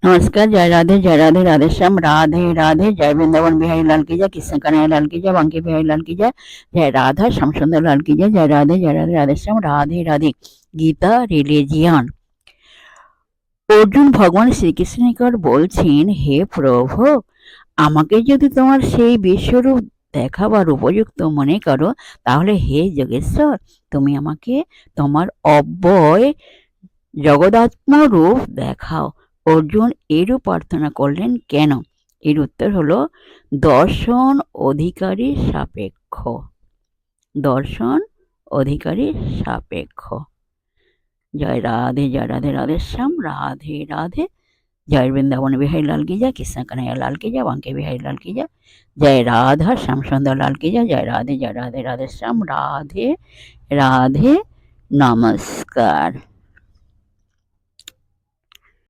नमस्कार। जय राधे राधे श्याम राधे राधे। जय वृंदावन बिहारी लाल की जय, कृष्ण कन्हैया लाल की जय, बांके बिहारी लाल की जय, जय राधा श्याम सुंदर लाल की जय, जय राधे राधे श्याम राधे राधे। গীতা রিলিজিয়ান। অর্জুন ভগবান শ্রীকৃষ্ণের নিকট বলছেন, হে প্রভু, আমাকে যদি তোমার সেই বিশ্বরূপ দেখাবার উপযুক্ত মনে করো, তাহলে হে যোগেশ্বর, তুমি আমাকে তোমার অব্যয় জগদাত্ম রূপ দেখাও। অর্জুন এরূপ প্রার্থনা করলেন কেন? এর উত্তর হলো দর্শন অধিকারী সাপেক্ষ। দর্শন অধিকারী সাপেক্ষ। জয় রাধে রাধে শ্যাম রাধে রাধে। जय वृंदावन बिहारी लाल की जय, कृष्ण कन्हैया लाल की जय, बांके बिहारी लाल की जय, जय राधा श्याम सुंदर लाल की जय, जय राधे राधे श्याम राधे राधे। नमस्कार।